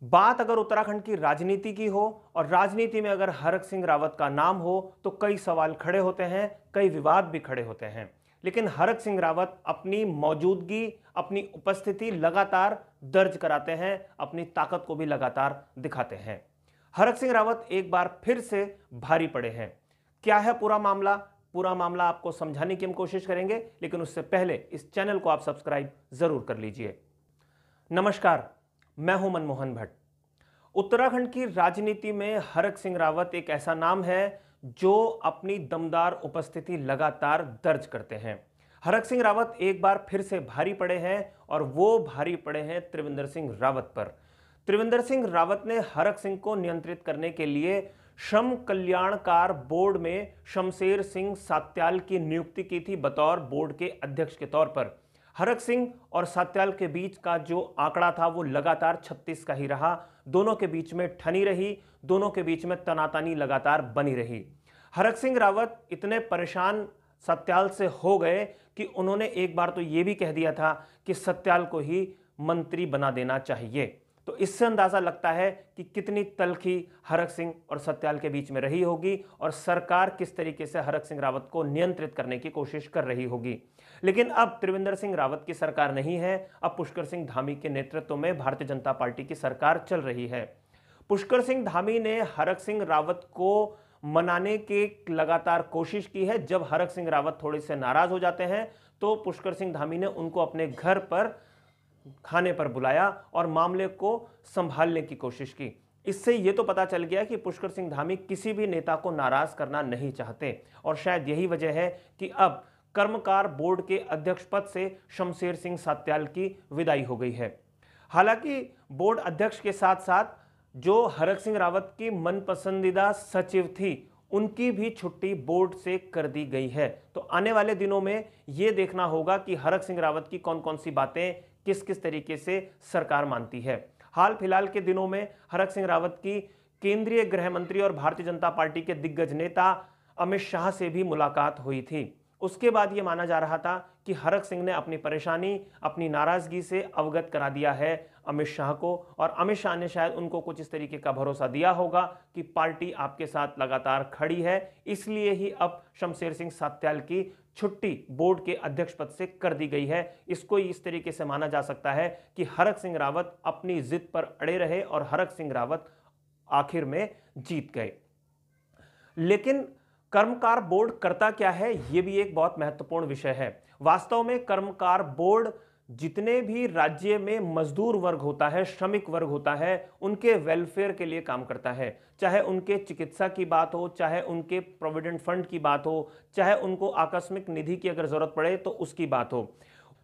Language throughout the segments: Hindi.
बात अगर उत्तराखंड की राजनीति की हो और राजनीति में अगर हरक सिंह रावत का नाम हो तो कई सवाल खड़े होते हैं, कई विवाद भी खड़े होते हैं। लेकिन हरक सिंह रावत अपनी मौजूदगी, अपनी उपस्थिति लगातार दर्ज कराते हैं, अपनी ताकत को भी लगातार दिखाते हैं। हरक सिंह रावत एक बार फिर से भारी पड़े हैं। क्या है पूरा मामला? पूरा मामला आपको समझाने की हम कोशिश करेंगे, लेकिन उससे पहले इस चैनल को आप सब्सक्राइब जरूर कर लीजिए। नमस्कार, मैं हूं मनमोहन भट्ट। उत्तराखंड की राजनीति में हरक सिंह रावत एक ऐसा नाम है जो अपनी दमदार उपस्थिति लगातार दर्ज करते हैं। हरक सिंह रावत एक बार फिर से भारी पड़े हैं और वो भारी पड़े हैं त्रिवेंद्र सिंह रावत पर। त्रिवेंद्र सिंह रावत ने हरक सिंह को नियंत्रित करने के लिए श्रम कल्याणकार बोर्ड में शमशेर सिंह सात्याल की नियुक्ति की थी बतौर बोर्ड के अध्यक्ष के तौर पर। हरक सिंह और सात्याल के बीच का जो आंकड़ा था वो लगातार 36 का ही रहा। दोनों के बीच में ठनी रही, दोनों के बीच में तनातनी लगातार बनी रही। हरक सिंह रावत इतने परेशान सत्याल से हो गए कि उन्होंने एक बार तो यह भी कह दिया था कि सत्याल को ही मंत्री बना देना चाहिए। तो इससे अंदाजा लगता है कि कितनी तल्खी हरक सिंह और सत्याल के बीच में रही होगी और सरकार किस तरीके से हरक सिंह रावत को नियंत्रित करने की कोशिश कर रही होगी। लेकिन अब त्रिवेंद्र सिंह रावत की सरकार नहीं है, अब पुष्कर सिंह धामी के नेतृत्व में भारतीय जनता पार्टी की सरकार चल रही है। पुष्कर सिंह धामी ने हरक सिंह रावत को मनाने की लगातार कोशिश की है। जब हरक सिंह रावत थोड़े से नाराज हो जाते हैं तो पुष्कर सिंह धामी ने उनको अपने घर पर खाने पर बुलाया और मामले को संभालने की कोशिश की। इससे यह तो पता चल गया कि पुष्कर सिंह धामी किसी भी नेता को नाराज करना नहीं चाहते और शायद यही वजह है कि अब कर्मकार बोर्ड के अध्यक्ष पद से शमशेर सिंह सात्याल की विदाई हो गई है। हालांकि बोर्ड अध्यक्ष के साथ साथ जो हरक सिंह रावत की मनपसंदीदा सचिव थी उनकी भी छुट्टी बोर्ड से कर दी गई है। तो आने वाले दिनों में यह देखना होगा कि हरक सिंह रावत की कौन कौन सी बातें किस किस तरीके से सरकार मानती है। हाल फिलहाल के दिनों में हरक सिंह रावत की केंद्रीय गृह मंत्री और भारतीय जनता पार्टी के दिग्गज नेता अमित शाह से भी मुलाकात हुई थी। उसके बाद यह माना जा रहा था कि हरक सिंह ने अपनी परेशानी, अपनी नाराजगी से अवगत करा दिया है अमित शाह को और अमित शाह ने शायद उनको कुछ इस तरीके का भरोसा दिया होगा कि पार्टी आपके साथ लगातार खड़ी है। इसलिए ही अब शमशेर सिंह सात्याल की छुट्टी बोर्ड के अध्यक्ष पद से कर दी गई है। इसको इस तरीके से माना जा सकता है कि हरक सिंह रावत अपनी जिद पर अड़े रहे और हरक सिंह रावत आखिर में जीत गए। लेकिन कर्मकार बोर्ड करता क्या है, यह भी एक बहुत महत्वपूर्ण विषय है। वास्तव में कर्मकार बोर्ड जितने भी राज्य में मजदूर वर्ग होता है, श्रमिक वर्ग होता है, उनके वेलफेयर के लिए काम करता है। चाहे उनके चिकित्सा की बात हो, चाहे उनके प्रोविडेंट फंड की बात हो, चाहे उनको आकस्मिक निधि की अगर जरूरत पड़े तो उसकी बात हो।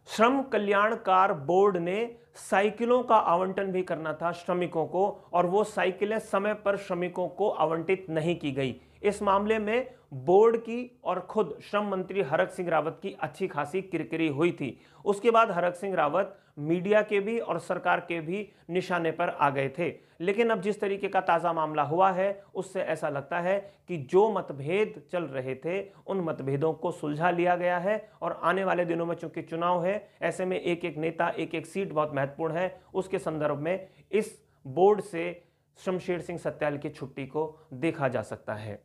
श्रम कल्याणकार बोर्ड ने साइकिलों का आवंटन भी करना था श्रमिकों को और वो साइकिलें समय पर श्रमिकों को आवंटित नहीं की गई। इस मामले में बोर्ड की और खुद श्रम मंत्री हरक सिंह रावत की अच्छी खासी किरकिरी हुई थी। उसके बाद हरक सिंह रावत मीडिया के भी और सरकार के भी निशाने पर आ गए थे। लेकिन अब जिस तरीके का ताजा मामला हुआ है उससे ऐसा लगता है कि जो मतभेद चल रहे थे उन मतभेदों को सुलझा लिया गया है और आने वाले दिनों में चूंकि चुनाव है, ऐसे में एक एक नेता, एक एक सीट बहुत महत्वपूर्ण है। उसके संदर्भ में इस बोर्ड से शमशेर सिंह सत्याल की छुट्टी को देखा जा सकता है।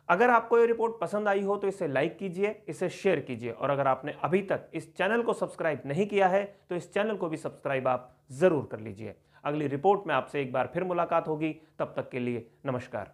अगर आपको ये रिपोर्ट पसंद आई हो तो इसे लाइक कीजिए, इसे शेयर कीजिए और अगर आपने अभी तक इस चैनल को सब्सक्राइब नहीं किया है तो इस चैनल को भी सब्सक्राइब आप जरूर कर लीजिए। अगली रिपोर्ट में आपसे एक बार फिर मुलाकात होगी, तब तक के लिए नमस्कार।